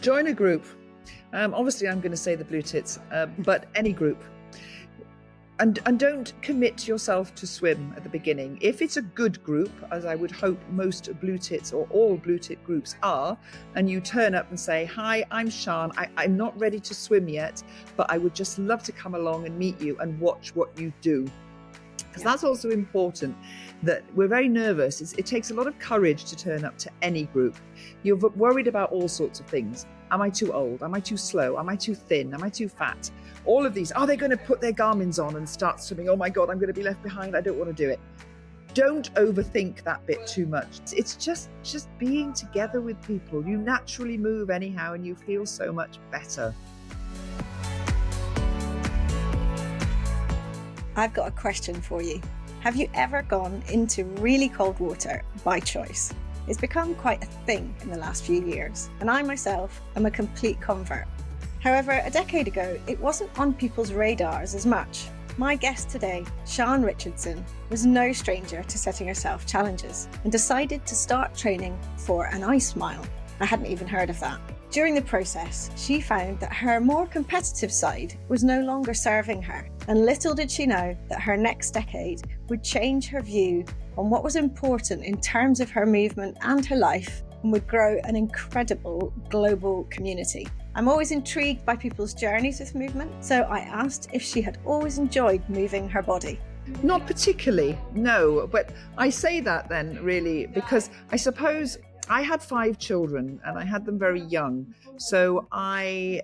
Join a group. Obviously, I'm going to say the Blue Tits, but any group. And don't commit yourself to swim at the beginning. If it's a good group, as I would hope most Blue Tits or all Blue Tit groups are, and you turn up and say, "Hi, I'm Sian. I'm not ready to swim yet, but I would just love to come along and meet you and watch what you do." Because that's also important, that we're very nervous. It takes a lot of courage to turn up to any group. You're worried about all sorts of things. Am I too old? Am I too slow? Am I too thin? Am I too fat? All of these. Are they going to put their Garmins on and start swimming? Oh my God, I'm going to be left behind. I don't want to do it. Don't overthink that bit too much. It's just being together with people. You naturally move anyhow and you feel so much better. I've got a question for you. Have you ever gone into really cold water by choice? It's become quite a thing in the last few years, and I myself am a complete convert. However, a decade ago, it wasn't on people's radars as much. My guest today, Sian Richardson, was no stranger to setting herself challenges and decided to start training for an ice mile. I hadn't even heard of that. During the process, she found that her more competitive side was no longer serving her, and little did she know that her next decade would change her view on what was important in terms of her movement and her life, and would grow an incredible global community. I'm always intrigued by people's journeys with movement, so I asked if she had always enjoyed moving her body. Not particularly, no, but I say that then really because I suppose I had 5 children and I had them very young. So I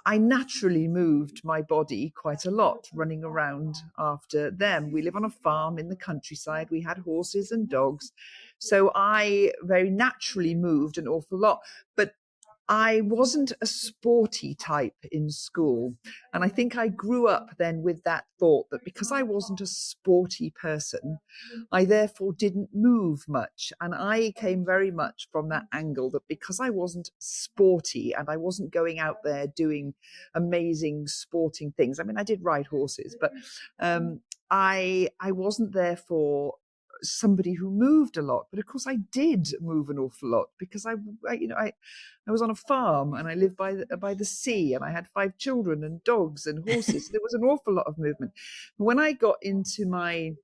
naturally moved my body quite a lot running around after them. We live on a farm in the countryside. We had horses and dogs. So I very naturally moved an awful lot. But I wasn't a sporty type in school. And I think I grew up then with that thought that because I wasn't a sporty person, I therefore didn't move much. And I came very much from that angle that because I wasn't sporty and I wasn't going out there doing amazing sporting things. I mean, I did ride horses, but I wasn't therefore somebody who moved a lot. But of course I did move an awful lot because I was on a farm and I lived by the sea and I had 5 children and dogs and horses. So there was an awful lot of movement. When I got into my,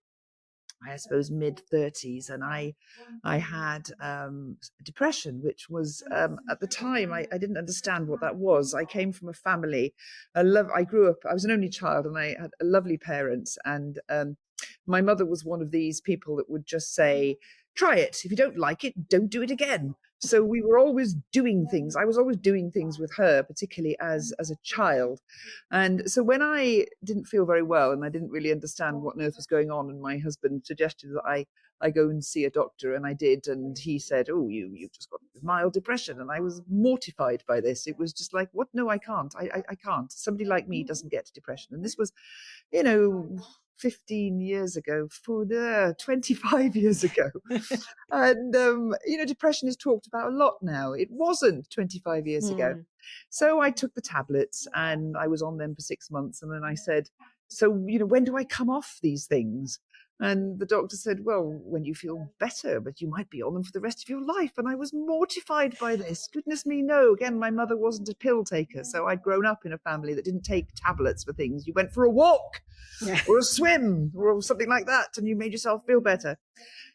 I suppose, mid-30s, and I had depression, which was at the time I didn't understand what that was. I came from a family, I grew up, I was an only child, and I had lovely parents, and my mother was one of these people that would just say, "Try it. If you don't like it, don't do it again." So we were always doing things. I was always doing things with her, particularly as a child. And so when I didn't feel very well and I didn't really understand what on earth was going on, and my husband suggested that I go and see a doctor, and I did. And he said, "Oh, you've just got mild depression." And I was mortified by this. It was just like, what? No, I can't. I can't. Somebody like me doesn't get depression. And this was, 15 years ago, 25 years ago. And, depression is talked about a lot now. It wasn't 25 years ago. So I took the tablets and I was on them for 6 months. And then I said, "So, when do I come off these things?" And the doctor said, "Well, when you feel better, but you might be on them for the rest of your life." And I was mortified by this. Goodness me, no. Again, my mother wasn't a pill taker. So I'd grown up in a family that didn't take tablets for things. You went for a walk or a swim or something like that, and you made yourself feel better.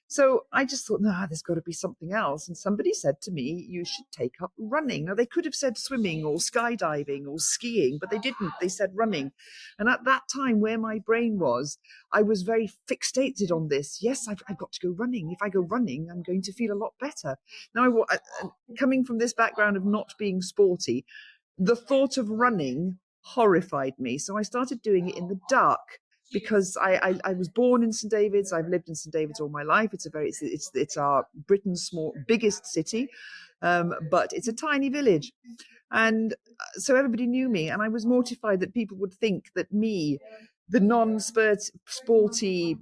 So I just thought, there's got to be something else. And somebody said to me, "You should take up running." Now, they could have said swimming or skydiving or skiing, but they didn't. They said running. And at that time, where my brain was, I was very fixated on this. Yes, I've got to go running. If I go running, I'm going to feel a lot better. Now, coming from this background of not being sporty, the thought of running horrified me. So I started doing it in the dark. Because I was born in St David's, I've lived in St David's all my life. It's our Britain's biggest city, but it's a tiny village, and so everybody knew me, and I was mortified that people would think that me, the non-sporty,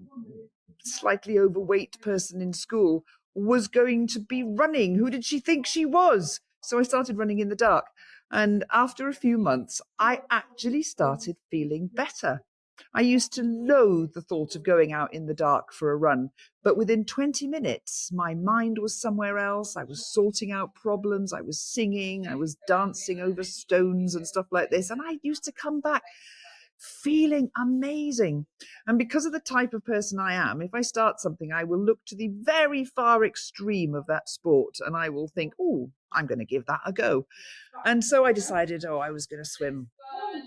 slightly overweight person in school, was going to be running. Who did she think she was? So I started running in the dark, and after a few months, I actually started feeling better. I used to loathe the thought of going out in the dark for a run, but within 20 minutes, my mind was somewhere else. I was sorting out problems, I was singing, I was dancing over stones and stuff like this. And I used to come back feeling amazing. And because of the type of person I am, if I start something, I will look to the very far extreme of that sport and I will think, oh, I'm going to give that a go. And so I decided, I was going to swim.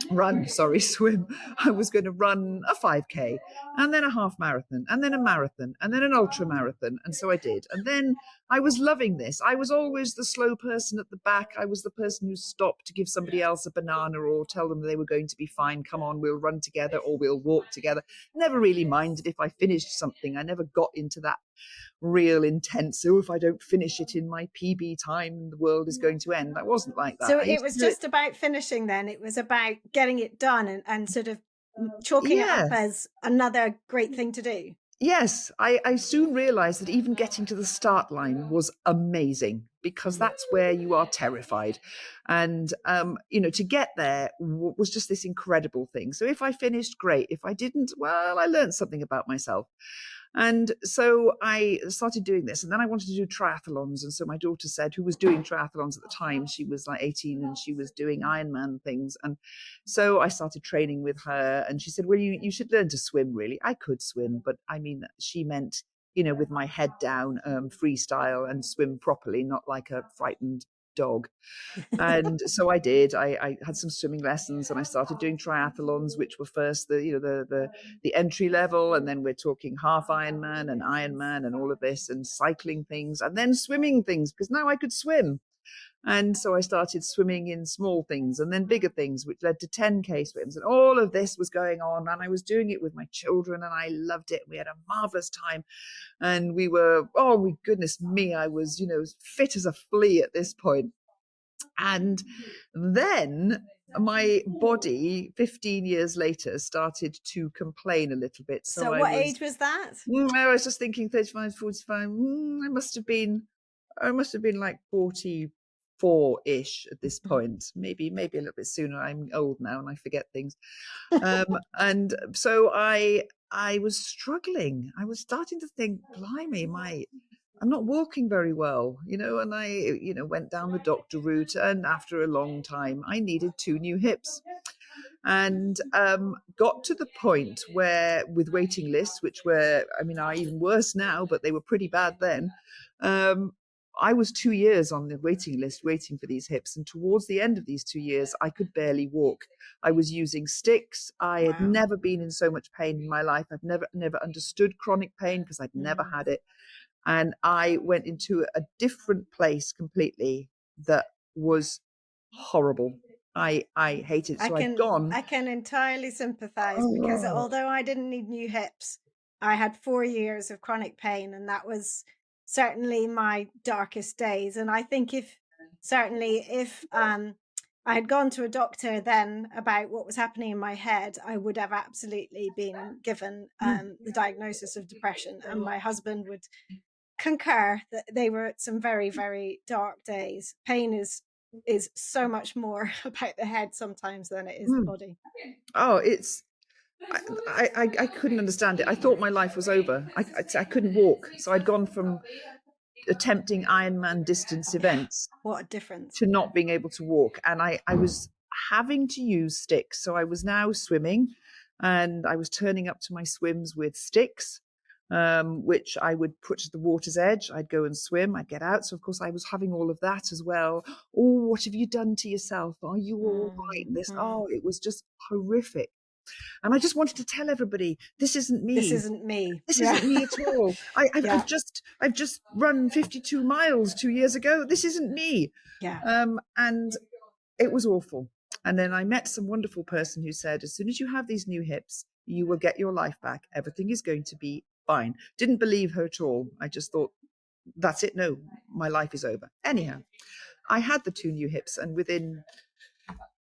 I was going to run a 5K and then a half marathon and then a marathon and then an ultra marathon. And so I did. And then I was loving this. I was always the slow person at the back. I was the person who stopped to give somebody else a banana or tell them they were going to be fine. Come on, we'll run together or we'll walk together. Never really minded if I finished something. I never got into that real intense, if I don't finish it in my PB time, the world is going to end. I wasn't like that. So it was just about finishing then. It was about getting it done and sort of chalking it up as another great thing to do. Yes, I soon realized that even getting to the start line was amazing because that's where you are terrified. And, to get there was just this incredible thing. So if I finished, great. If I didn't, well, I learned something about myself. And so I started doing this, and then I wanted to do triathlons. And so my daughter said, who was doing triathlons at the time, she was like 18 and she was doing Ironman things. And so I started training with her, and she said, well, you should learn to swim, really. I could swim, but I mean, she meant, with my head down, freestyle and swim properly, not like a frightened dog. And so I did. I had some swimming lessons, and I started doing triathlons, which were first the entry level, and then we're talking half Ironman and all of this, and cycling things, and then swimming things, because now I could swim. And so I started swimming in small things and then bigger things, which led to 10K swims. And all of this was going on. And I was doing it with my children, and I loved it. We had a marvelous time. And we were, oh, my goodness me, I was, fit as a flea at this point. And then my body, 15 years later, started to complain a little bit. So what age was that? I was just thinking 35, 45. I must have been like 44-ish at this point. Maybe a little bit sooner. I'm old now and I forget things. And so I was struggling. I was starting to think, blimey, I'm not walking very well, and I, went down the doctor route. And after a long time, I needed 2 new hips, and got to the point where, with waiting lists, which were, are even worse now, but they were pretty bad then. I was 2 years on the waiting list waiting for these hips. And towards the end of these 2 years, I could barely walk. I was using sticks. I had never been in so much pain in my life. I've never understood chronic pain because I'd never had it. And I went into a different place completely that was horrible. I hated it. So I can entirely sympathize because although I didn't need new hips, I had 4 years of chronic pain, and that was certainly my darkest days. And I think if I had gone to a doctor then about what was happening in my head, I would have absolutely been given the diagnosis of depression. And my husband would concur that they were some very, very dark days. Pain is so much more about the head sometimes than it is the body. Oh, I couldn't understand it. I thought my life was over. I couldn't walk. So I'd gone from attempting Ironman distance events. What a difference. To not being able to walk. And I was having to use sticks. So I was now swimming, and I was turning up to my swims with sticks, which I would put to the water's edge. I'd go and swim, I'd get out. So of course I was having all of that as well. Oh, what have you done to yourself? Are you all right? It was just horrific. And I just wanted to tell everybody, this isn't me. This isn't me. This isn't me at all. I've just run 52 miles 2 years ago. This isn't me. Yeah. And it was awful. And then I met some wonderful person who said, as soon as you have these new hips, you will get your life back. Everything is going to be fine. Didn't believe her at all. I just thought, that's it. No, my life is over. Anyhow, I had the 2 new hips, and within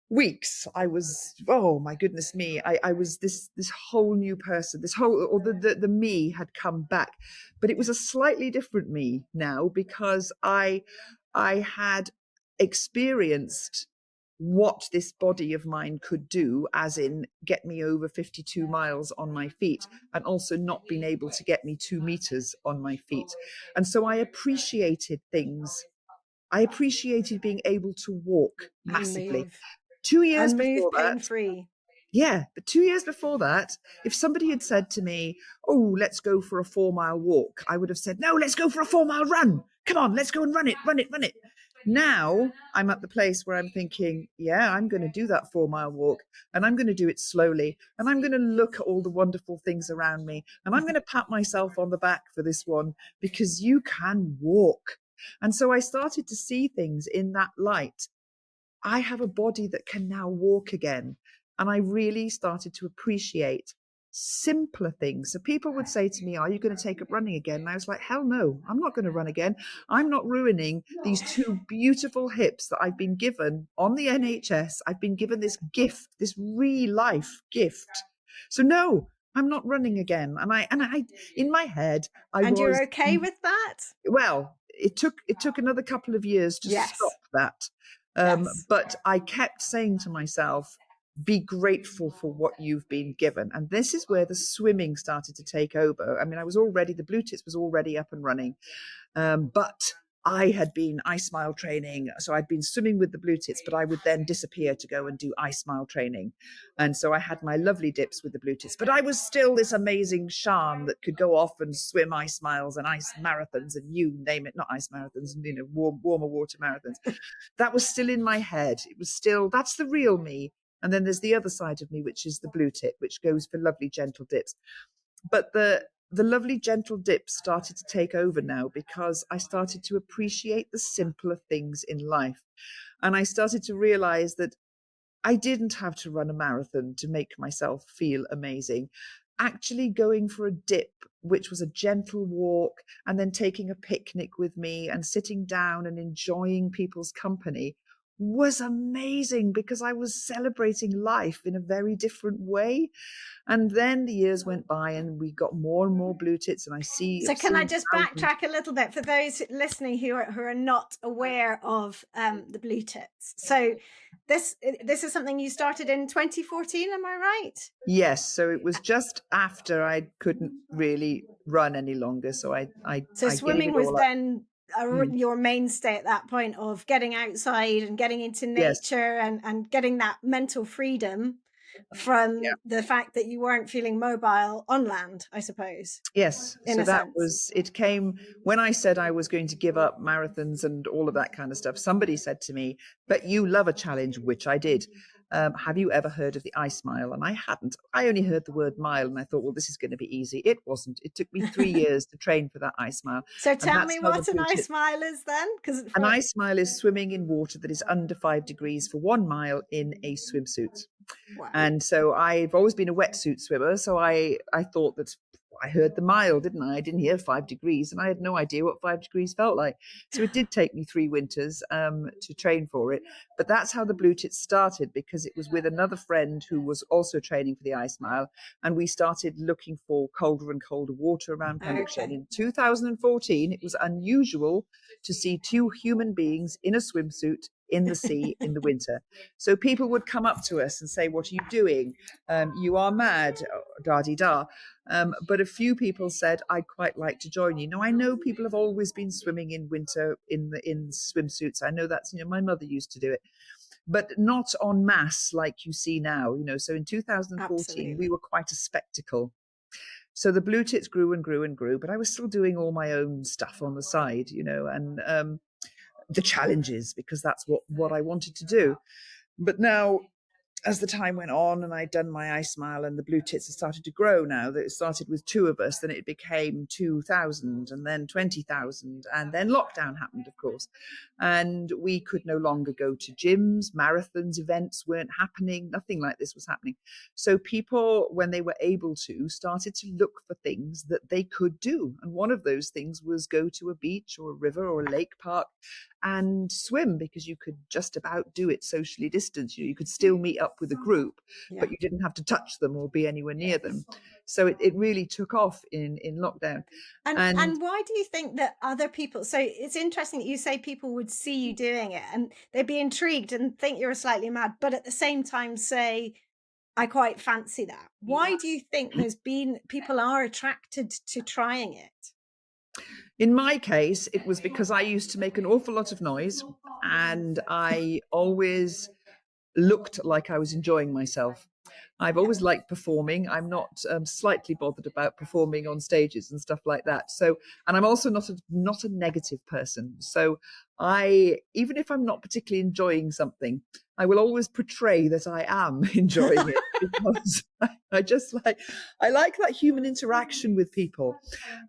weeks I was, oh my goodness me, I was this whole new person. The me had come back, but it was a slightly different me now, because I had experienced what this body of mine could do, as in get me over 52 miles on my feet, and also not being able to get me 2 meters on my feet. And so I appreciated things. I appreciated being able to walk massively. 2 years And move before pain that, free. yeah, but 2 years before that, if somebody had said to me, "Oh, let's go for a 4 mile walk," I would have said, "No, let's go for a 4 mile run. Come on, let's go and run it, run it, run it." Now I'm at the place where I'm thinking, yeah, I'm going to do that 4 mile walk, and I'm going to do it slowly, and I'm going to look at all the wonderful things around me, and I'm going to pat myself on the back for this one, because you can walk. And so I started to see things in that light. I have a body that can now walk again. And I really started to appreciate simpler things. So people would say to me, "Are you going to take up running again?" And I was like, hell no, I'm not going to run again. I'm not ruining these 2 beautiful hips that I've been given on the NHS. I've been given this gift, this real life gift. So no, I'm not running again. And I in my head, I And was, you're okay with that? well, it took another couple of years to Yes. stop that. Yes. But I kept saying to myself, be grateful for what you've been given. And this is where the swimming started to take over. I mean, the Bluetits was already up and running. But I had been ice mile training. So I'd been swimming with the Bluetits, but I would then disappear to go and do ice mile training. And so I had my lovely dips with the Bluetits, but I was still this amazing Sian that could go off and swim ice miles and ice marathons and you name it, not ice marathons, warmer water marathons. That was still in my head. It was still, that's the real me. And then there's the other side of me, which is the blue tip, which goes for lovely, gentle dips. But the lovely, gentle dips started to take over now, because I started to appreciate the simpler things in life. And I started to realize that I didn't have to run a marathon to make myself feel amazing. Actually going for a dip, which was a gentle walk, and then taking a picnic with me and sitting down and enjoying people's company, was amazing, because I was celebrating life in a very different way. And then the years went by and we got more and more blue tits, and I see. So can I just thousands. backtrack a little bit for those listening who are not aware of the Blue Tits? So this is something you started in 2014, am I right? Yes, so it was just after I couldn't really run any longer, so I So I gave swimming it was all up. then your mainstay at that point, of getting outside and getting into Yes, nature and getting that mental freedom from yeah. the fact that you weren't feeling mobile on land, I suppose, Yes, in so a that sense. was, it came when I said I was going to give up marathons and all of that kind of stuff. Somebody said to me, "But you love a challenge," which I did. Have you ever heard of the ice mile? And I hadn't. I only heard the word mile, and I thought, well, this is going to be easy. It wasn't. It took me 3 years to train for that ice mile. So And tell that's me how the what an blue ice tip. mile is then, because An ice mile is swimming in water that is under 5 degrees for 1 mile in a swimsuit. wow. And so I've always been a wetsuit swimmer. So I thought that, I heard the mile, didn't I? I didn't hear 5 degrees, and I had no idea what 5 degrees felt like. So it did take me 3 winters to train for it. But that's how the Bluetits started, because it was with another friend who was also training for the ice mile. And we started looking for colder and colder water around Pembrokeshire. Okay. And in 2014, it was unusual to see 2 human beings in a swimsuit in the sea in the winter. So people would come up to us and say, "What are you doing? You are mad, da-dee-da." But a few people said, "I'd quite like to join you." Now, I know people have always been swimming in winter in swimsuits. I know that's, my mother used to do it, but not en masse like you see now. So in 2014, Absolutely. we were quite a spectacle. So the blue tits grew and grew and grew, but I was still doing all my own stuff on the side, and the challenges, because that's what I wanted to do. But now, as the time went on and I'd done my ice mile and the blue tits had started to grow, now that it started with 2 of us, then it became 2,000 and then 20,000. And then lockdown happened, of course. And we could no longer go to gyms, marathons, events weren't happening. Nothing like this was happening. So people, when they were able to, started to look for things that they could do. And one of those things was go to a beach or a river or a lake park and swim, because you could just about do it socially distanced. You could still meet up up with a group, but you didn't have to touch them or be anywhere near them. So it really took off in lockdown. And why do you think that other people, so it's interesting that you say people would see you doing it and they'd be intrigued and think you're slightly mad, but at the same time say, I quite fancy that. Why do you think people are attracted to trying it? In my case, it was because I used to make an awful lot of noise and I always looked like I was enjoying myself. I've always liked performing. I'm not slightly bothered about performing on stages and stuff like that. So, and I'm also not a negative person. So even if I'm not particularly enjoying something, I will always portray that I am enjoying it because I like that human interaction with people.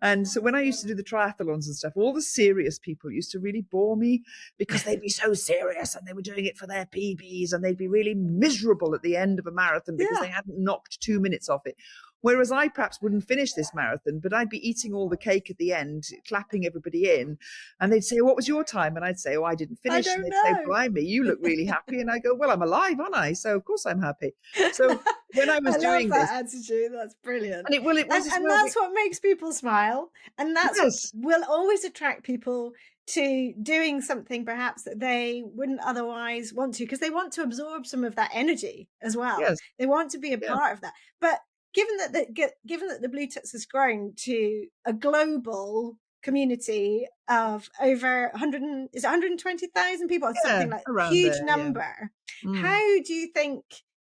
And so when I used to do the triathlons and stuff, all the serious people used to really bore me because they'd be so serious and they were doing it for their PBs and they'd be really miserable at the end of a marathon because they hadn't knocked 2 minutes off it. Whereas I perhaps wouldn't finish this marathon, but I'd be eating all the cake at the end, clapping everybody in. And they'd say, what was your time? And I'd say, oh, I didn't finish. And they'd say, blimey, you look really happy. And I go, well, I'm alive, aren't I? So of course I'm happy. So when I was doing that attitude, that's brilliant. And it was that's what makes people smile. And that's what will always attract people to doing something perhaps that they wouldn't otherwise want to, because they want to absorb some of that energy as well. Yes. They want to be a part of that. But given that the Bluetits has grown to a global community of over 120,000 people, something like a huge number. How do you think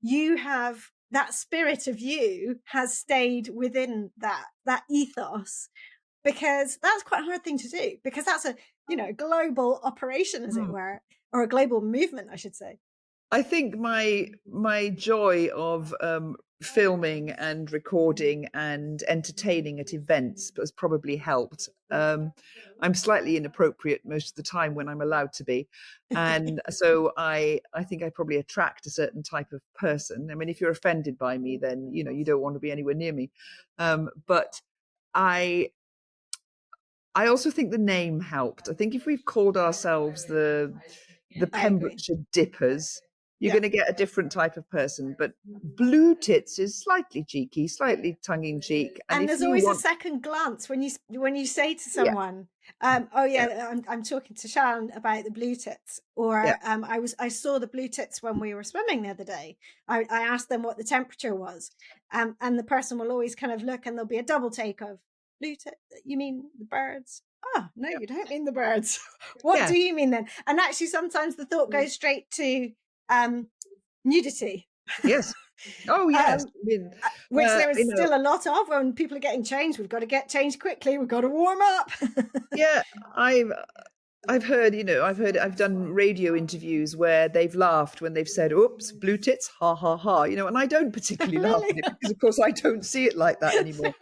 that spirit of you has stayed within that ethos? Because that's quite a hard thing to do, because that's a global operation, as it were, or a global movement, I should say. I think my joy of filming and recording and entertaining at events has probably helped. I'm slightly inappropriate most of the time when I'm allowed to be. And so I think I probably attract a certain type of person. I mean, if you're offended by me, then, you don't want to be anywhere near me. But I also think the name helped. I think if we've called ourselves the Pembrokeshire Dippers, you're going to get a different type of person. But Blue Tits is slightly cheeky, slightly tongue-in-cheek. And there's always a second glance when you say to someone, I'm talking to Sian about the Blue Tits, or I saw the Blue Tits when we were swimming the other day. I asked them what the temperature was, and the person will always kind of look, and there'll be a double take of, Blue Tits, you mean the birds? Oh, no, you don't mean the birds. What do you mean then? And actually, sometimes the thought goes straight to nudity. Yes. Oh, yes. Which there is still a lot of when people are getting changed. We've got to get changed quickly. We've got to warm up. Yeah, I've done radio interviews where they've laughed when they've said, oops, Blue Tits, ha, ha, ha, and I don't particularly laugh at it because, of course, I don't see it like that anymore.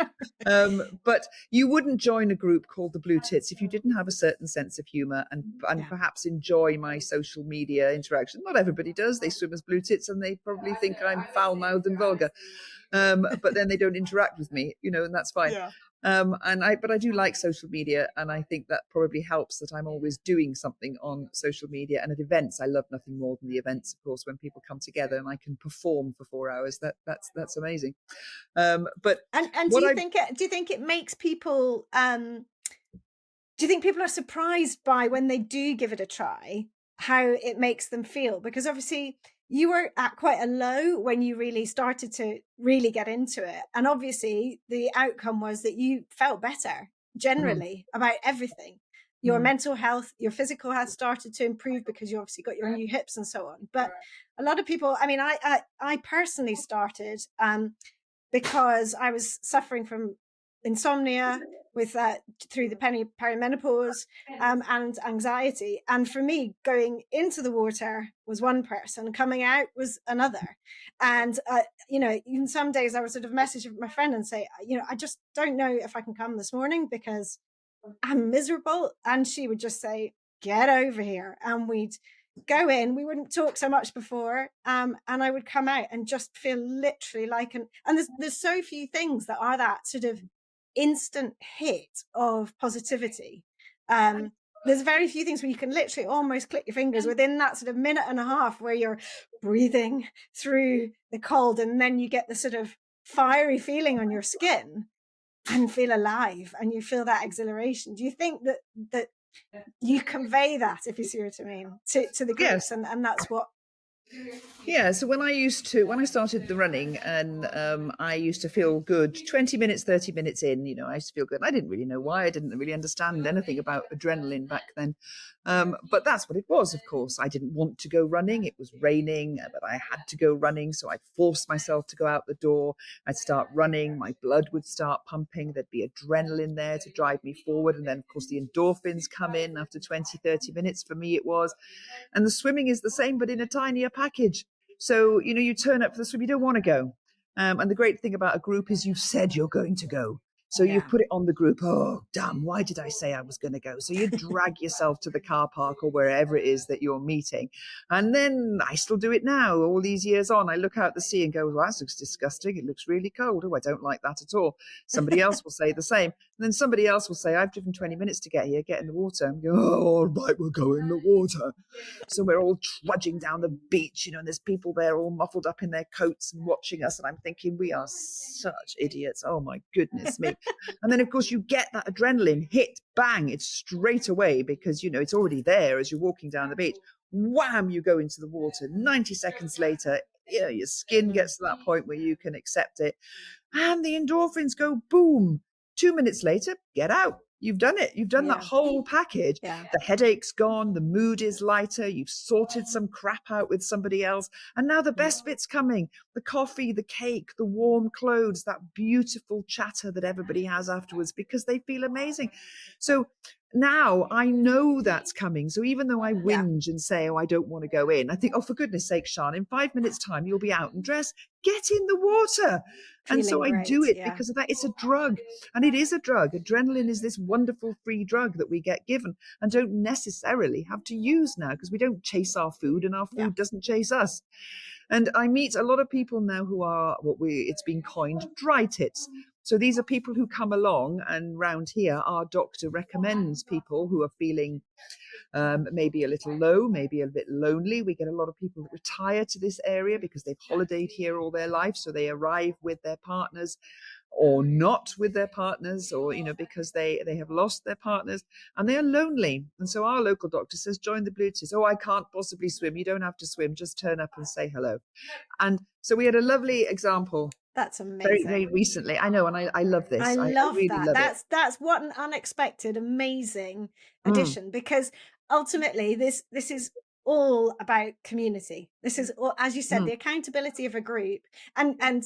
But you wouldn't join a group called the Blue Tits if you didn't have a certain sense of humour and perhaps enjoy my social media interaction. Not everybody does. They swim as Blue Tits and they probably think I'm foul-mouthed and vulgar. But then they don't interact with me, and that's fine. Yeah. But I do like social media, and I think that probably helps that I'm always doing something on social media. And at events, I love nothing more than the events, of course, when people come together and I can perform for 4 hours. That's amazing. But do you think it makes people? Do you think people are surprised by, when they do give it a try, how it makes them feel? Because obviously, you were at quite a low when you really started to really get into it. And obviously the outcome was that you felt better generally about everything. Your mental health, your physical health started to improve because you obviously got your new hips and so on. But a lot of people, I mean, I personally started because I was suffering from insomnia with through the perimenopause and anxiety, and for me, going into the water was one person, coming out was another. And even some days I would sort of message my friend and say, I just don't know if I can come this morning because I'm miserable. And she would just say, get over here, and we'd go in. We wouldn't talk so much before, and I would come out and just feel literally like and there's so few things that are that sort of instant hit of positivity. there's very few things where you can literally almost click your fingers within that sort of minute and a half where you're breathing through the cold, and then you get the sort of fiery feeling on your skin and feel alive, and you feel that exhilaration. Do you think that you convey that, if you see what I mean, to the groups, Yes. and that's what? Yeah, so when I started the running, and I used to feel good 20 minutes, 30 minutes in, I used to feel good. I didn't really know why. I didn't really understand anything about adrenaline back then. But that's what it was, of course. I didn't want to go running. It was raining, but I had to go running. So I'd force myself to go out the door. I'd start running. My blood would start pumping. There'd be adrenaline there to drive me forward. And then, of course, the endorphins come in after 20, 30 minutes. For me, it was. And the swimming is the same, but in a tinier package. So, you turn up for the swim, you don't want to go. And the great thing about a group is you've said you're going to go. So you've put it on the group. Oh, damn, why did I say I was going to go? So you drag yourself to the car park or wherever it is that you're meeting. And then I still do it now, all these years on. I look out the sea and go, well, that looks disgusting. It looks really cold. Oh, I don't like that at all. Somebody else will say the same. And then somebody else will say, I've driven 20 minutes to get here, get in the water. And go, oh, all right, we'll go in the water. So we're all trudging down the beach, and there's people there all muffled up in their coats and watching us. And I'm thinking, we are such idiots. Oh, my goodness me. And then, of course, you get that adrenaline hit, bang, it's straight away because, it's already there as you're walking down the beach. Wham, you go into the water. 90 seconds later, your skin gets to that point where you can accept it. And the endorphins go boom. 2 minutes later, get out. You've done it. You've done that whole package. Yeah. The headache's gone. The mood is lighter. You've sorted some crap out with somebody else. And now the best bit's coming. The coffee, the cake, the warm clothes, that beautiful chatter that everybody has afterwards because they feel amazing. So now I know that's coming. So even though I whinge and say, oh, I don't want to go in, I think, oh, for goodness sake, Sian, in 5 minutes' time, you'll be out and dressed. Get in the water. And so I do it because of that. It's a drug. And it is a drug. Adrenaline is this wonderful free drug that we get given and don't necessarily have to use now because we don't chase our food and our food doesn't chase us. And I meet a lot of people now who are it's been coined dry tits. So these are people who come along, and round here, our doctor recommends people who are feeling maybe a little low, maybe a bit lonely. We get a lot of people that retire to this area because they've holidayed here all their life. So they arrive with their partners or not with their partners, or, because they have lost their partners and they are lonely. And so our local doctor says, join the Bluetits. Oh, I can't possibly swim. You don't have to swim. Just turn up and say hello. And so we had a lovely example. That's amazing. Very, very recently. I know. And I love this. I love really that. Love that's what an unexpected, amazing addition, because ultimately this is all about community. This is all, as you said, the accountability of a group. And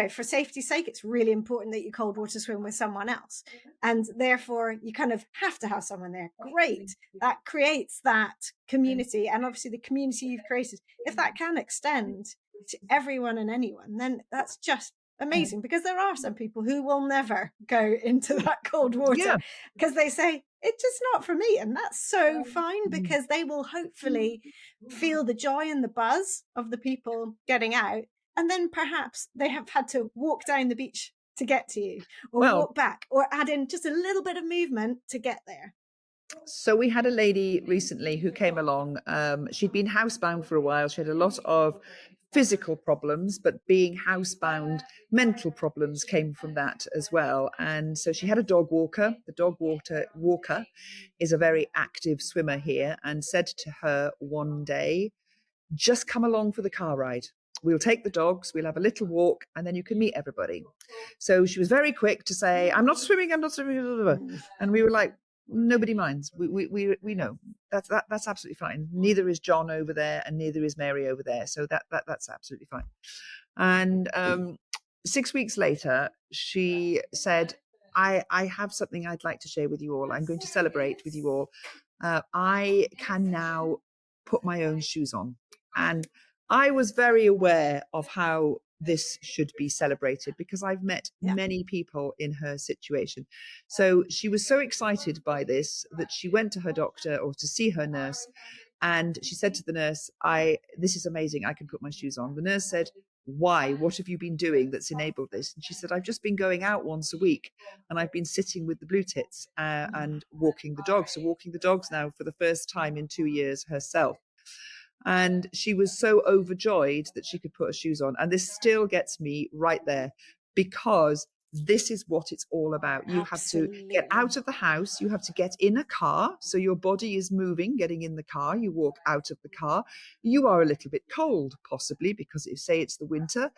for safety's sake, it's really important that you cold water swim with someone else. And therefore you kind of have to have someone there. Great. That creates that community. And obviously the community you've created, if that can extend to everyone and anyone, then that's just amazing, because there are some people who will never go into that cold water because they say it's just not for me, and that's so fine, because they will hopefully feel the joy and the buzz of the people getting out, and then perhaps they have had to walk down the beach to get to you, or walk back, or add in just a little bit of movement to get there. So we had a lady recently who came along. She'd been housebound for a while. She had a lot of physical problems, but being housebound, mental problems came from that as well. And so she had a dog walker. The dog walker is a very active swimmer here, and said to her one day, just come along for the car ride. We'll take the dogs, we'll have a little walk, and then you can meet everybody. So she was very quick to say, I'm not swimming. And we were like, nobody minds. We know that's absolutely fine. Neither is John over there, and neither is Mary over there. So that's absolutely fine. And 6 weeks later, she said, I have something I'd like to share with you all. I'm going to celebrate with you all. I can now put my own shoes on. And I was very aware of how this should be celebrated, because I've met many people in her situation. So she was so excited by this that she went to her doctor, or to see her nurse, And she said to the nurse, this is amazing. I can put my shoes on. The nurse said, why? What have you been doing that's enabled this? And she said, I've just been going out once a week and I've been sitting with the Bluetits and walking the dogs. So walking the dogs now for the first time in 2 years herself. And she was so overjoyed that she could put her shoes on. And this still gets me right there, because this is what it's all about. You Absolutely. have to get out of the house. You have to get in a car. So your body is moving, getting in the car. You walk out of the car. You are a little bit cold, possibly, because say it's the winter.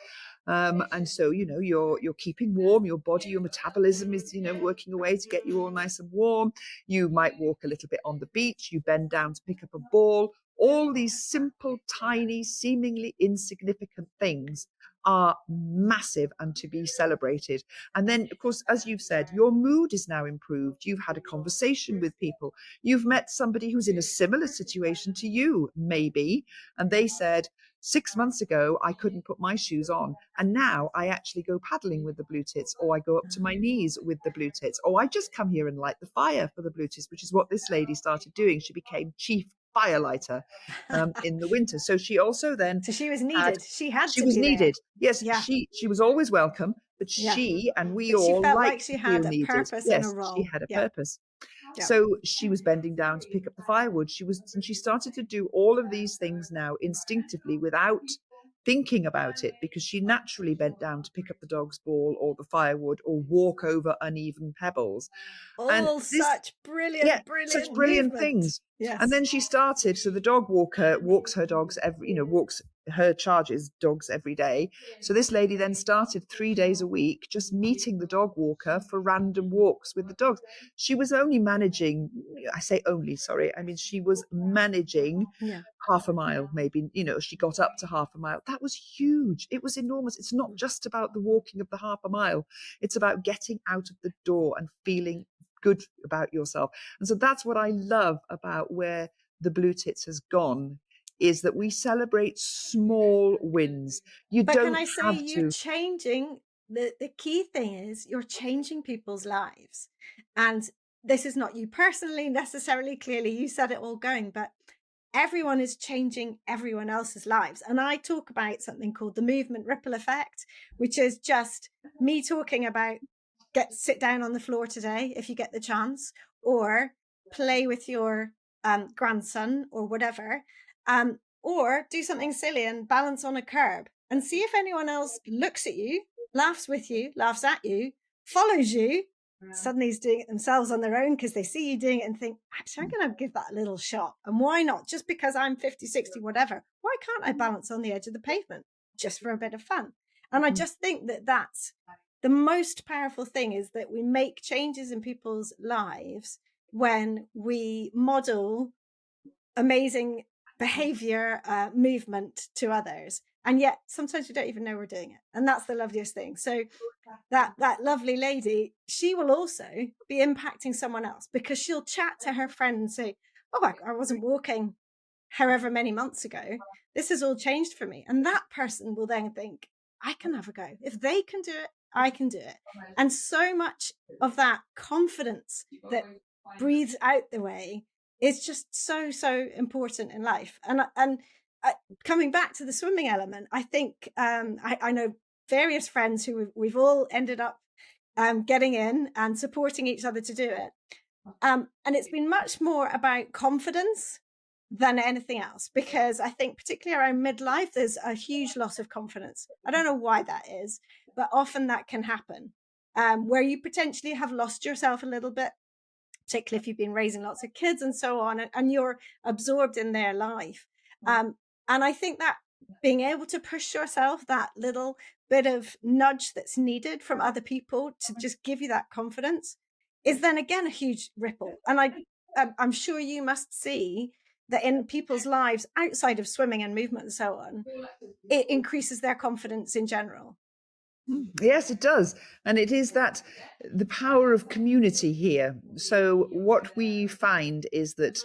And so, you're keeping warm. Your body, your metabolism is, working away to get you all nice and warm. You might walk a little bit on the beach. You bend down to pick up a ball. All these simple, tiny, seemingly insignificant things are massive and to be celebrated. And then, of course, as you've said, your mood is now improved. You've had a conversation with people. You've met somebody who's in a similar situation to you, maybe, and they said, 6 months ago, I couldn't put my shoes on. And now I actually go paddling with the Bluetits, or I go up to my knees with the Bluetits, or I just come here and light the fire for the Bluetits, which is what this lady started doing. She became chief firelighter in the winter. So she also then So she was needed. She was be needed. There. Yes, yeah. She was always welcome, but she and we but all she felt liked like she to had feel a needed. purpose Yes, and a role. she had a purpose. Yeah. So she was bending down to pick up the firewood. She started to do all of these things now instinctively without thinking about it, because she naturally bent down to pick up the dog's ball or the firewood or walk over uneven pebbles. All such brilliant things. Yes. And then she started. So the dog walker walks her dogs walks her charges dogs every day. So this lady then started 3 days a week just meeting the dog walker for random walks with the dogs. She was only managing, I say only, sorry, I mean she was managing half a mile, maybe, she got up to half a mile. That was huge. It was enormous. It's not just about the walking of the half a mile. It's about getting out of the door and feeling good about yourself. And so that's what I love about where the Bluetits has gone, is that we celebrate small wins. But can I say you're changing, the key thing is you're changing people's lives. And this is not you personally necessarily, clearly you said it all going, but everyone is changing everyone else's lives. And I talk about something called the movement ripple effect, which is just me talking about sit down on the floor today if you get the chance, or play with your grandson or whatever, or do something silly and balance on a curb and see if anyone else looks at you, laughs with you, laughs at you, follows you, suddenly is doing it themselves on their own because they see you doing it and think, actually, I'm going to give that a little shot. And why not? Just because I'm 50, 60, whatever, why can't I balance on the edge of the pavement just for a bit of fun? And I just think that that's the most powerful thing, is that we make changes in people's lives when we model amazing behavior, movement to others. And yet sometimes we don't even know we're doing it. And that's the loveliest thing. So that lovely lady, she will also be impacting someone else, because she'll chat to her friend and say, oh, I wasn't walking however many months ago. This has all changed for me. And that person will then think, I can have a go. If they can do it, I can do it. And so much of that confidence that breathes out the way is just so, so important in life. And coming back to the swimming element, I think I know various friends who we've all ended up getting in and supporting each other to do it. And it's been much more about confidence than anything else, because I think particularly around midlife, there's a huge loss of confidence. I don't know why that is, but often that can happen, where you potentially have lost yourself a little bit, particularly if you've been raising lots of kids and so on, and you're absorbed in their life. And I think that being able to push yourself, that little bit of nudge that's needed from other people to just give you that confidence, is then again a huge ripple. And I'm sure you must see that in people's lives outside of swimming and movement and so on, it increases their confidence in general. Yes, it does. And it is that the power of community here. So what we find is that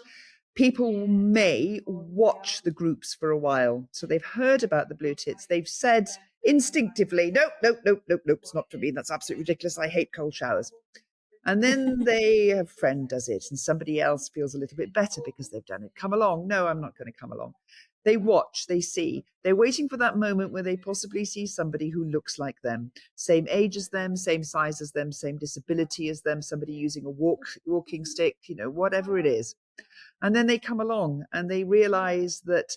people may watch the groups for a while. So they've heard about the Bluetits. They've said instinctively, nope, it's not for me. That's absolutely ridiculous. I hate cold showers. And then a friend does it and somebody else feels a little bit better because they've done it. Come along. No, I'm not going to come along. They watch, they see, they're waiting for that moment where they possibly see somebody who looks like them, same age as them, same size as them, same disability as them, somebody using a walking stick, whatever it is. And then they come along and they realize that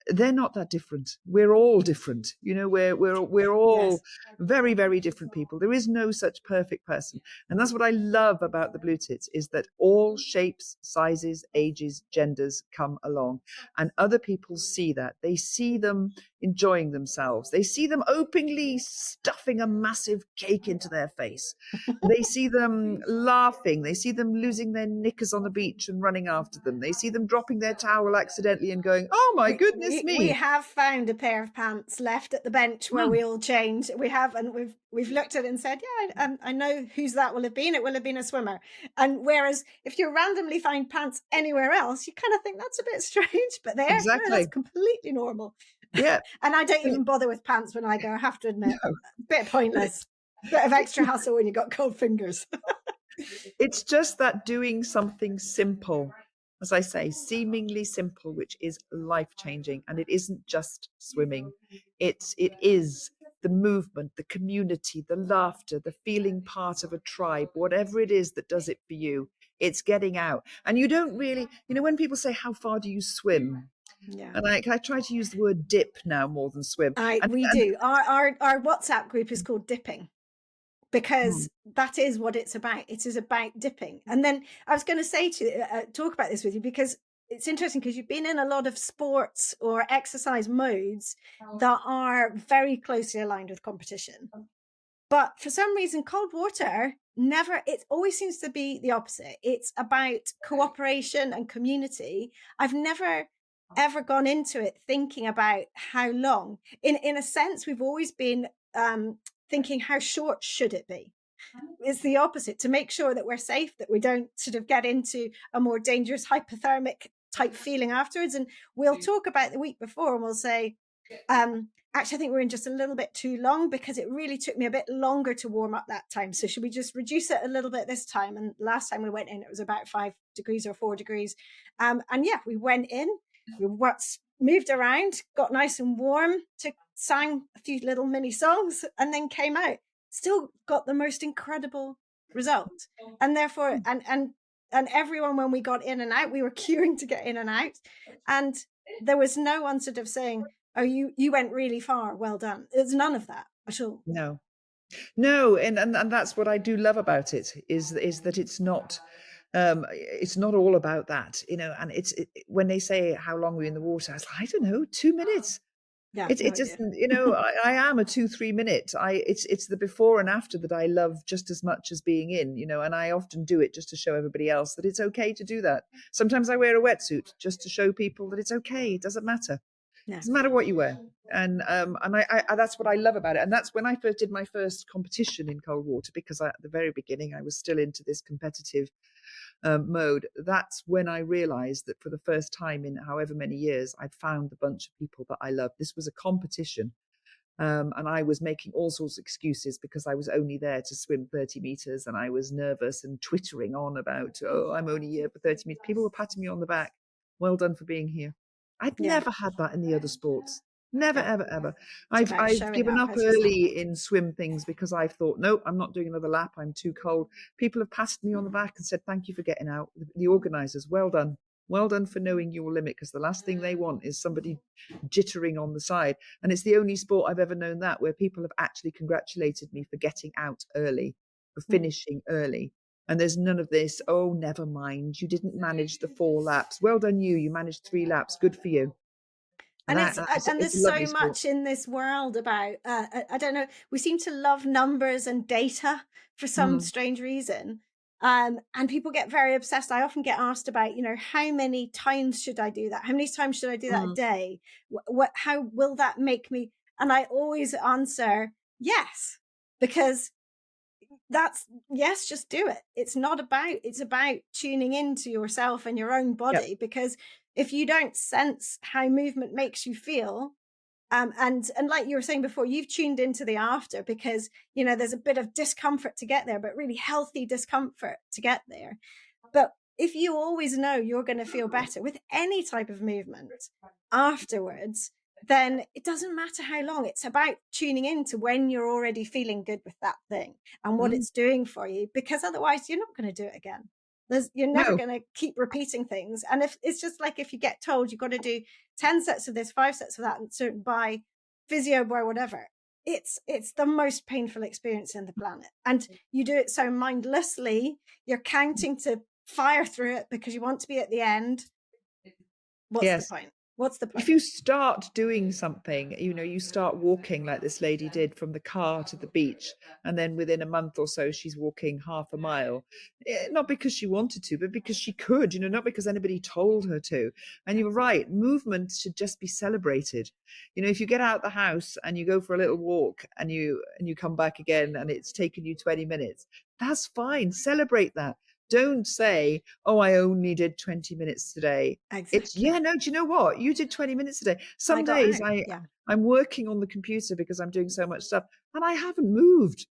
they're not that different. We're all different. We're all Yes. very, very different people. There is no such perfect person. And that's what I love about the Blue Tits, is that all shapes, sizes, ages, genders come along. And other people see that. They see them enjoying themselves. They see them openly stuffing a massive cake into their face. They see them laughing. They see them losing their knickers on the beach and running after them. They see them dropping their towel accidentally and going, "Oh my goodness We me." have found a pair of pants left at the bench where we all change. We have, and we've looked at it and said, yeah, I know whose that will have been. It will have been a swimmer. And whereas if you randomly find pants anywhere else, you kind of think that's a bit strange, but there, no, that's Exactly. completely normal. Yeah. And I don't even bother with pants when I go, I have to admit. No. Bit pointless. Bit of extra hassle when you've got cold fingers. It's just that doing something simple, as I say, seemingly simple, which is life changing. And it isn't just swimming. It is the movement, the community, the laughter, the feeling part of a tribe, whatever it is that does it for you. It's getting out. And you don't really, when people say, how far do you swim? Yeah. And I try to use the word dip now more than swim. We do. Our WhatsApp group is called Dipping, because that is what it's about. It is about dipping. And then I was going to say to you, talk about this with you, because it's interesting, because you've been in a lot of sports or exercise modes that are very closely aligned with competition. But for some reason, cold water it always seems to be the opposite. It's about cooperation and community. I've never ever gone into it thinking about how long. In a sense, we've always been thinking, how short should it be? It's the opposite, to make sure that we're safe, that we don't sort of get into a more dangerous hypothermic type feeling afterwards. And we'll talk about the week before and we'll say, actually, I think we're in just a little bit too long, because it really took me a bit longer to warm up that time. So should we just reduce it a little bit this time? And last time we went in, it was about 5 degrees or 4 degrees. And yeah, we went in, we moved around, got nice and warm, sang a few little mini songs, and then came out. Still got the most incredible result. And therefore, and everyone, when we got in and out, we were queuing to get in and out. And there was no one sort of saying, oh, you went really far, well done. There's none of that at all. No, and that's what I do love about it, is that it's not all about that, and when they say how long were you in the water, I was like, I don't know, 2 minutes. Yeah, It just, I am a 2-3 minute. It's the before and after that I love just as much as being in, and I often do it just to show everybody else that it's okay to do that. Sometimes I wear a wetsuit just to show people that it's okay. It doesn't matter. No. It doesn't matter what you wear. And I that's what I love about it. And that's when I first did my first competition in cold water, because at the very beginning I was still into this competitive mode. That's when I realized that for the first time in however many years, I'd found the bunch of people that I loved. This was a competition. And I was making all sorts of excuses because I was only there to swim 30 meters, and I was nervous and twittering on about, oh, I'm only here for 30 meters. People were patting me on the back. Well done for being here. I'd never had that in the other sports. Never, ever, ever. I've given up early in swim things because I've thought, no, I'm not doing another lap. I'm too cold. People have patted me on the back and said, thank you for getting out. The organisers, well done. Well done for knowing your limit, because the last thing they want is somebody jittering on the side. And it's the only sport I've ever known that, where people have actually congratulated me for getting out early, for finishing early. And there's none of this, oh, never mind, you didn't manage the 4 laps. Well done you managed 3 laps. Good for you. And there's so much in this world about, I don't know, we seem to love numbers and data for some strange reason. And people get very obsessed. I often get asked about, how many times should I do that? How many times should I do that a day? How will that make me? And I always answer yes, because yes, just do it. It's about tuning into yourself and your own body, because if you don't sense how movement makes you feel, And like you were saying before, you've tuned into the after because, you know, there's a bit of discomfort to get there, but really healthy discomfort to get there. But if you always know you're going to feel better with any type of movement afterwards, then it doesn't matter how long. It's about tuning in to when you're already feeling good with that thing and what Mm. it's doing for you, because otherwise you're not going to do it again. You're never No. going to keep repeating things. And if it's just like if you get told you've got to do 10 sets of this, 5 sets of that, and certain by physio, by whatever, it's the most painful experience in the planet. And you do it so mindlessly, you're counting to fire through it because you want to be at the end. What's the point? What's the point? If you start doing something, you know, you start walking like this lady did from the car to the beach, and then within a month or so, she's walking half a mile, not because she wanted to, but because she could, you know, not because anybody told her to. And you're right, movement should just be celebrated. You know, if you get out the house and you go for a little walk and you come back again and it's taken you 20 minutes, that's fine. Celebrate that. Don't say, oh, I only did 20 minutes today. Exactly. It's, yeah, no, do you know what? You did 20 minutes today. Some days I'm working on the computer because I'm doing so much stuff and I haven't moved.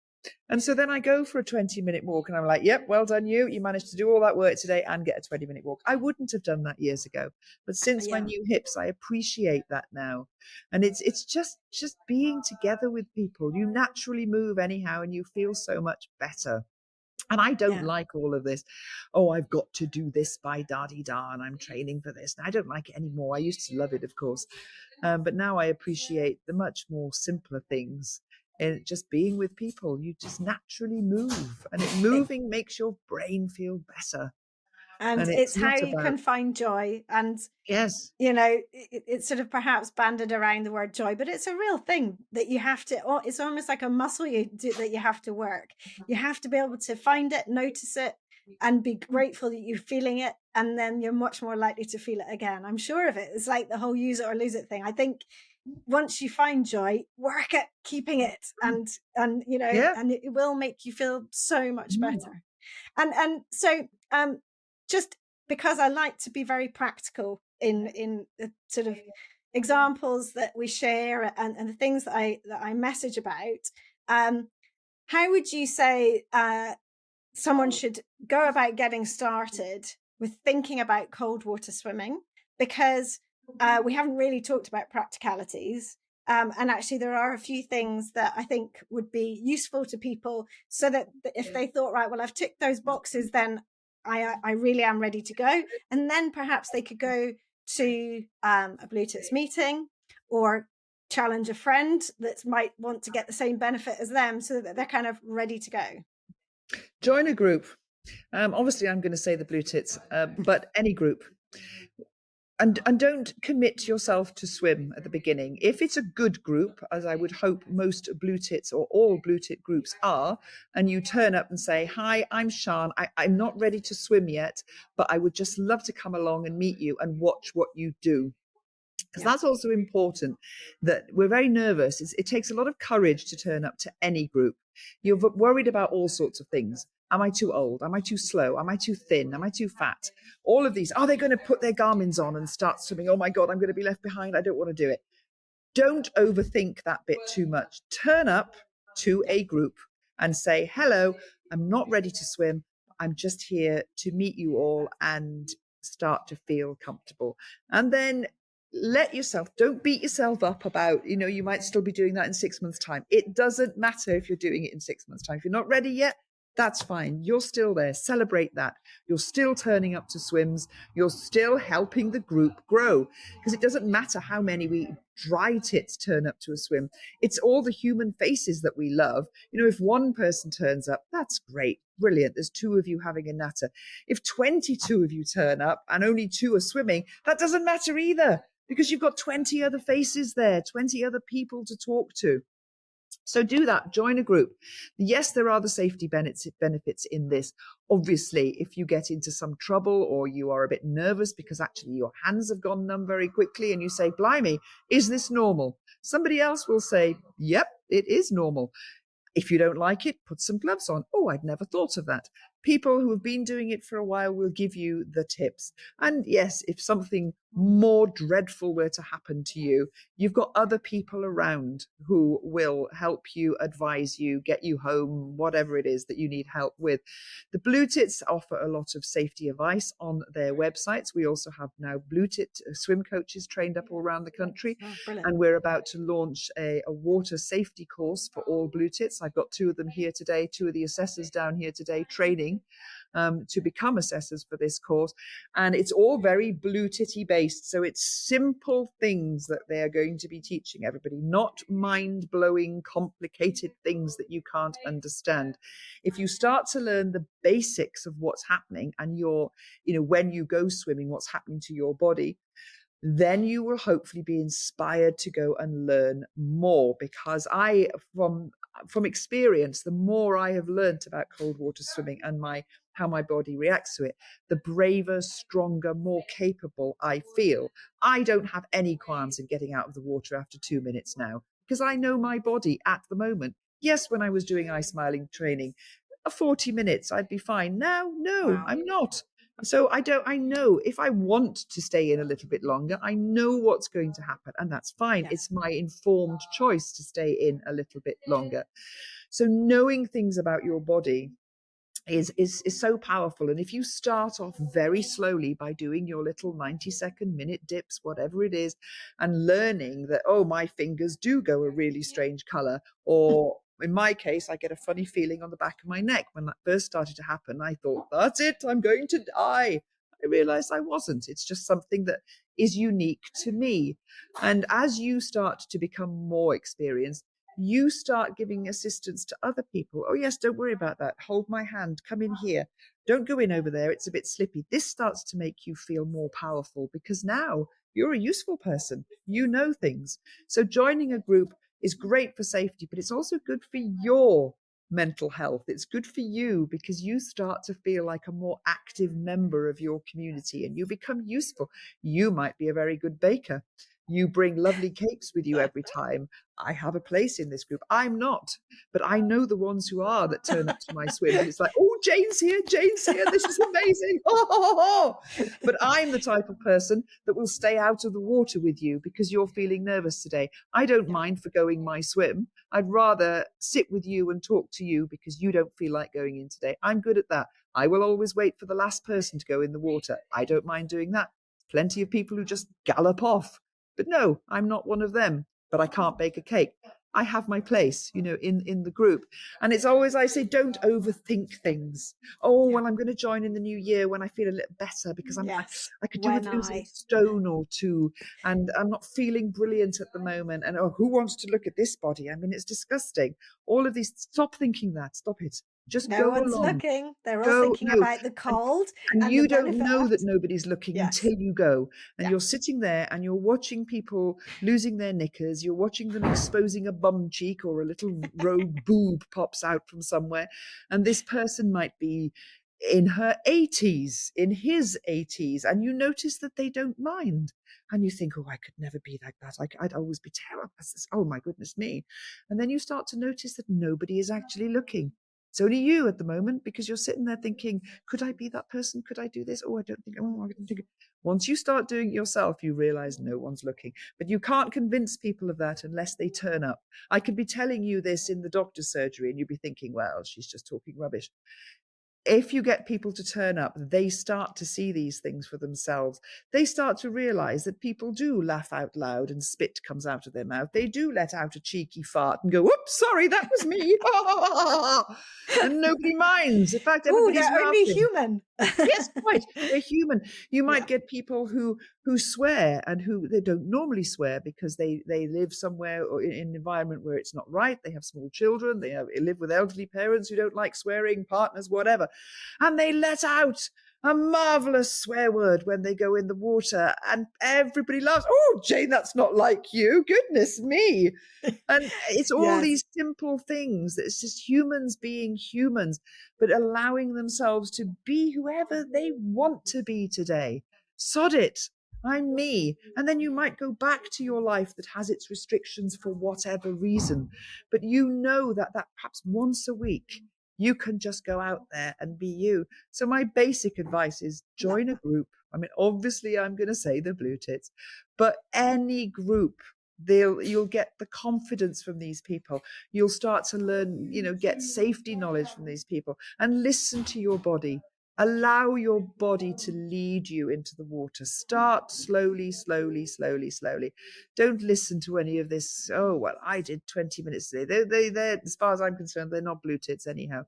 And so then I go for a 20-minute walk and I'm like, yep, well done you. You managed to do all that work today and get a 20-minute walk. I wouldn't have done that years ago. But since my new hips, I appreciate that now. And it's just being together with people. You naturally move anyhow and you feel so much better. And I don't like all of this. Oh, I've got to do this by da-dee-da, and I'm training for this. And I don't like it anymore. I used to love it, of course. But now I appreciate the much more simpler things. And just being with people, you just naturally move. And moving makes your brain feel better. And it's how you can find joy. And yes, you know, it's sort of perhaps banded around the word joy, but it's a real thing that you have to, it's almost like a muscle that you have to work. You have to be able to find it, notice it, and be grateful that you're feeling it. And then you're much more likely to feel it again. I'm sure of it. It's like the whole use it or lose it thing. I think once you find joy, work at keeping it, and you know, and it will make you feel so much better. And so just because I like to be very practical in the sort of examples that we share and the things that I message about, how would you say someone should go about getting started with thinking about cold water swimming? Because we haven't really talked about practicalities. And actually, there are a few things that I think would be useful to people, so that if they thought, right, well, I've ticked those boxes, then I really am ready to go. And then perhaps they could go to a Bluetits meeting or challenge a friend that might want to get the same benefit as them, so that they're kind of ready to go. Join a group. Obviously, I'm going to say the Bluetits, but any group. And don't commit yourself to swim at the beginning. If it's a good group, as I would hope most Bluetits or all Bluetit groups are, and you turn up and say, hi, I'm Sian. I'm not ready to swim yet, but I would just love to come along and meet you and watch what you do. Because that's also important, that we're very nervous. It takes a lot of courage to turn up to any group. You're worried about all sorts of things. Am I too old? Am I too slow? Am I too thin? Am I too fat? All of these. Are they going to put their Garmins on and start swimming? Oh my God, I'm going to be left behind. I don't want to do it. Don't overthink that bit too much. Turn up to a group and say, hello, I'm not ready to swim. I'm just here to meet you all and start to feel comfortable. And then don't beat yourself up about, you know, you might still be doing that in 6 months' time. It doesn't matter if you're doing it in 6 months' time. If you're not ready yet, that's fine. You're still there. Celebrate that. You're still turning up to swims. You're still helping the group grow, because it doesn't matter how many we dry tits turn up to a swim. It's all the human faces that we love. You know, if one person turns up, that's great. Brilliant. There's 2 of you having a natter. If 22 of you turn up and only 2 are swimming, that doesn't matter either, because you've got 20 other faces there, 20 other people to talk to. So do that, join a group. Yes, there are the safety benefits in this. Obviously, if you get into some trouble or you are a bit nervous because actually your hands have gone numb very quickly and you say, blimey, is this normal? Somebody else will say, yep, it is normal. If you don't like it, put some gloves on. Oh, I'd never thought of that. people who have been doing it for a while will give you the tips. And yes, if something more dreadful were to happen to you, you've got other people around who will help you, advise you, get you home, whatever it is that you need help with. The Bluetits offer a lot of safety advice on their websites. We also have now Bluetit swim coaches trained up all around the country. Oh, brilliant. And we're about to launch a water safety course for all Bluetits. I've got 2 of them here today, 2 of the assessors down here today training to become assessors for this course. And it's all very Blue Titty based. So it's simple things that they're going to be teaching everybody, not mind-blowing, complicated things that you can't understand. If you start to learn the basics of what's happening and when you go swimming, what's happening to your body, then you will hopefully be inspired to go and learn more. Because from experience, the more I have learnt about cold water swimming and how my body reacts to it, the braver, stronger, more capable I feel. I don't have any qualms in getting out of the water after 2 minutes now, because I know my body at the moment. Yes, when I was doing ice miling training, 40 minutes, I'd be fine. Now, no, Wow. I'm not. So I know if I want to stay in a little bit longer, I know what's going to happen, and that's fine. Yes. It's my informed choice to stay in a little bit longer. So knowing things about your body is so powerful. And if you start off very slowly by doing your little 90-second minute dips, whatever it is, and learning that, oh, my fingers do go a really strange color, or in my case, I get a funny feeling on the back of my neck. When that first started to happen, I thought, that's it, I'm going to die. I realized I wasn't. It's just something that is unique to me. And as you start to become more experienced, you start giving assistance to other people. Oh, yes, don't worry about that. Hold my hand. Come in here. Don't go in over there. It's a bit slippy. This starts to make you feel more powerful because now you're a useful person. You know things. So joining a group is great for safety, but it's also good for your mental health. It's good for you because you start to feel like a more active member of your community and you become useful. You might be a very good baker. You bring lovely cakes with you every time. I have a place in this group. I'm not, but I know the ones who are that turn up to my swim. And it's like, oh, Jane's here. This is amazing. Oh. But I'm the type of person that will stay out of the water with you because you're feeling nervous today. I don't mind forgoing my swim. I'd rather sit with you and talk to you because you don't feel like going in today. I'm good at that. I will always wait for the last person to go in the water. I don't mind doing that. Plenty of people who just gallop off. But no, I'm not one of them. But I can't bake a cake. I have my place, in the group. And it's always, I say, don't overthink things. Oh, well, I'm going to join in the new year when I feel a little better because I could do with losing a stone or 2. And I'm not feeling brilliant at the moment. And who wants to look at this body? I mean, it's disgusting. All of these, stop thinking that. Stop it. Just no go one's along. Looking. They're all thinking about the cold. And you don't know that nobody's looking until you go. And you're sitting there and you're watching people losing their knickers. You're watching them exposing a bum cheek or a little rogue boob pops out from somewhere. And this person might be in her 80s, in his 80s. And you notice that they don't mind. And you think, oh, I could never be like that. I'd always be terrible. Oh, my goodness me. And then you start to notice that nobody is actually looking. It's only you at the moment because you're sitting there thinking, could I be that person? Could I do this? Oh, I don't think. Once you start doing it yourself, you realize no one's looking. But you can't convince people of that unless they turn up. I could be telling you this in the doctor's surgery and you'd be thinking, well, she's just talking rubbish. If you get people to turn up, they start to see these things for themselves. They start to realize that people do laugh out loud and spit comes out of their mouth. They do let out a cheeky fart and go, "Oops, sorry, that was me." And nobody minds. In fact, everybody's they're laughing. only human. Yes, quite. They're human. You might get people who swear and who they don't normally swear because they live somewhere or in an environment where it's not right. They have small children. They live with elderly parents who don't like swearing, partners, whatever. And they let out a marvelous swear word when they go in the water and everybody laughs. Oh, Jane, that's not like you. Goodness me. And it's all these simple things. It's just humans being humans, but allowing themselves to be whoever they want to be today. Sod it. I'm me. And then you might go back to your life that has its restrictions for whatever reason. But you know that perhaps once a week You can just go out there and be you. So my basic advice is join a group. I mean, obviously I'm going to say the Blue Tits, but any group, you'll get the confidence from these people. You'll start to learn, get safety knowledge from these people, and listen to your body. Allow your body to lead you into the water. Start slowly, slowly, slowly, slowly. Don't listen to any of this. Oh, well, I did 20 minutes today. They're, as far as I'm concerned, they're not Blue Tits anyhow.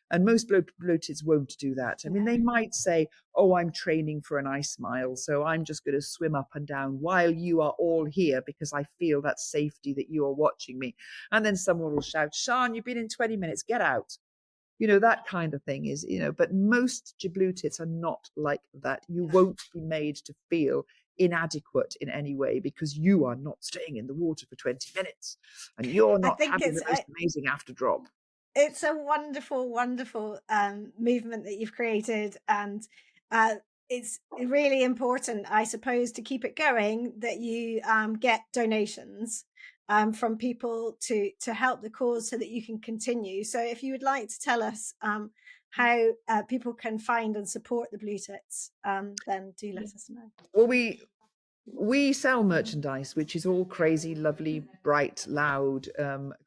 And most Blue Tits won't do that. I mean, they might say, oh, I'm training for an ice mile, so I'm just going to swim up and down while you are all here because I feel that safety that you are watching me. And then someone will shout, Sian, you've been in 20 minutes, get out. That kind of thing is, but most Blue Tits are not like that. You won't be made to feel inadequate in any way because you are not staying in the water for 20 minutes and you're not having the most amazing after drop. It's a wonderful, wonderful movement that you've created, and it's really important, I suppose, to keep it going, that you get donations from people to help the cause so that you can continue. So if you would like to tell us how people can find and support the Blue Tits, then do let us know. Well, we sell merchandise, which is all crazy, lovely, bright, loud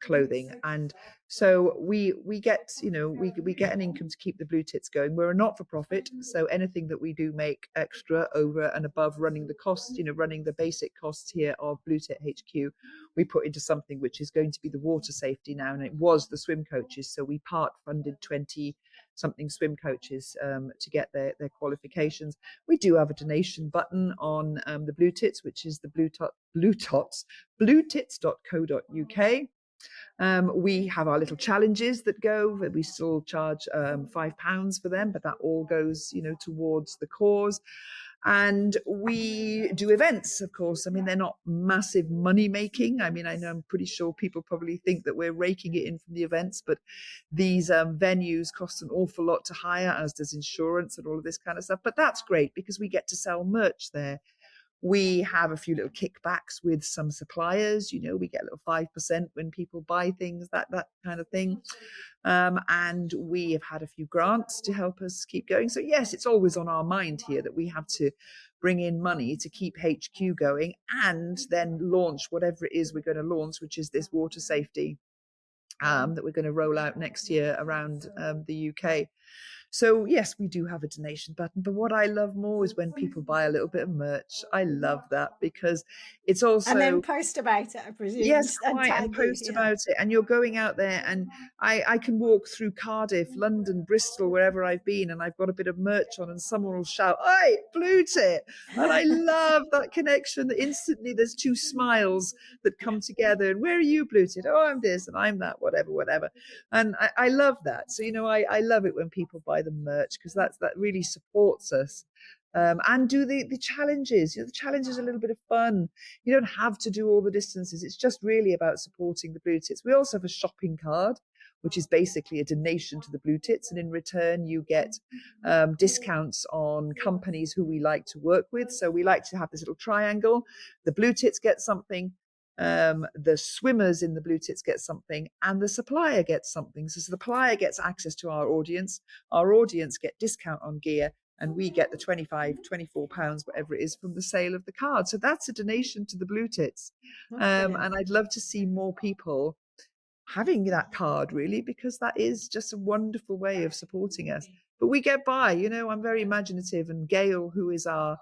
clothing, and so we get we get an income to keep the Blue Tits going. We're a not-for-profit, so anything that we do make extra over and above running the costs, running the basic costs here of Blue Tit HQ, we put into something which is going to be the water safety now, and it was the swim coaches. So we part-funded 20-something swim coaches to get their qualifications. We do have a donation button on the Blue Tits, which is the bluetits.co.uk. We have our little challenges that go, but we still charge £5 for them, but that all goes, towards the cause. And we do events, of course. I mean, they're not massive money making. I mean, I'm pretty sure people probably think that we're raking it in from the events, but these venues cost an awful lot to hire, as does insurance and all of this kind of stuff. But that's great because we get to sell merch there. We have a few little kickbacks with some suppliers. We get a little 5% when people buy things, that kind of thing. And we have had a few grants to help us keep going. So yes, it's always on our mind here that we have to bring in money to keep HQ going and then launch whatever it is we're going to launch, which is this water safety that we're going to roll out next year around the UK. So yes, we do have a donation button, but what I love more is when people buy a little bit of merch. I love that because it's also... And then post about it, I presume. Yes, quite, and post about it. And you're going out there, and I can walk through Cardiff, London, Bristol, wherever I've been, and I've got a bit of merch on, and someone will shout, "Hey, Blue Tit!" And I love that connection. That instantly there's two smiles that come together. And where are you, Blue Tit? Oh, I'm this and I'm that, whatever. And I love that. So I love it when people buy the merch because that really supports us. And do the challenges. The challenge is a little bit of fun. You don't have to do all the distances. It's just really about supporting the Blue Tits. We also have a shopping card, which is basically a donation to the Blue Tits. And in return, you get discounts on companies who we like to work with. So we like to have this little triangle. The Blue Tits get something. The swimmers in the Blue Tits get something, and the supplier gets something. So the supplier gets access to our audience get discount on gear, and we get the £24, whatever it is, from the sale of the card. So that's a donation to the Blue Tits. And I'd love to see more people having that card, really, because that is just a wonderful way of supporting us. But we get by, I'm very imaginative, and Gail, who is our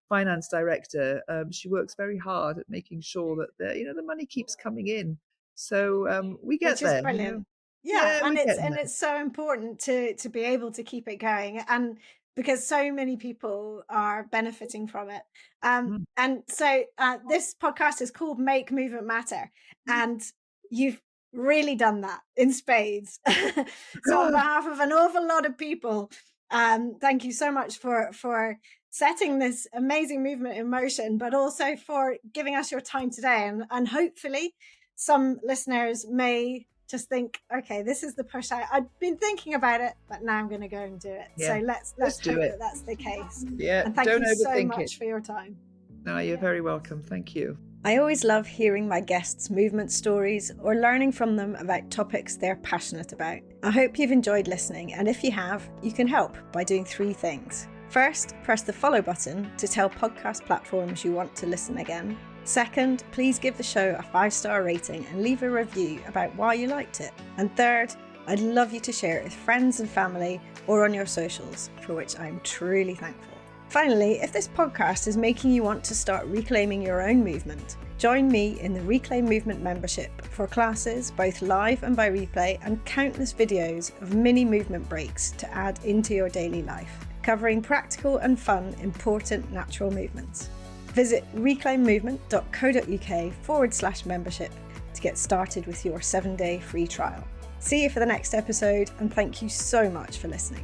finance director, she works very hard at making sure that the money keeps coming in. So we get there. Which is brilliant. Yeah, and it's so important to be able to keep it going, and because so many people are benefiting from it. And so this podcast is called Make Movement Matter, and you've really done that in spades. So on behalf of an awful lot of people, thank you so much for setting this amazing movement in motion, but also for giving us your time today. And hopefully some listeners may just think, okay, this is the push I've been thinking about it, but now I'm going to go and do it. Yeah. So let's hope that that's the case. Yeah. And thank you so much for your time. No, you're very welcome. Thank you. I always love hearing my guests' movement stories or learning from them about topics they're passionate about. I hope you've enjoyed listening, and if you have, you can help by doing 3 things. First, press the follow button to tell podcast platforms you want to listen again. Second, please give the show a 5-star rating and leave a review about why you liked it. And third, I'd love you to share it with friends and family or on your socials, for which I'm truly thankful. Finally, if this podcast is making you want to start reclaiming your own movement, join me in the Reclaim Movement membership for classes, both live and by replay, and countless videos of mini movement breaks to add into your daily life, covering practical and fun, important natural movements. Visit reclaimmovement.co.uk/membership to get started with your 7-day free trial. See you for the next episode, and thank you so much for listening.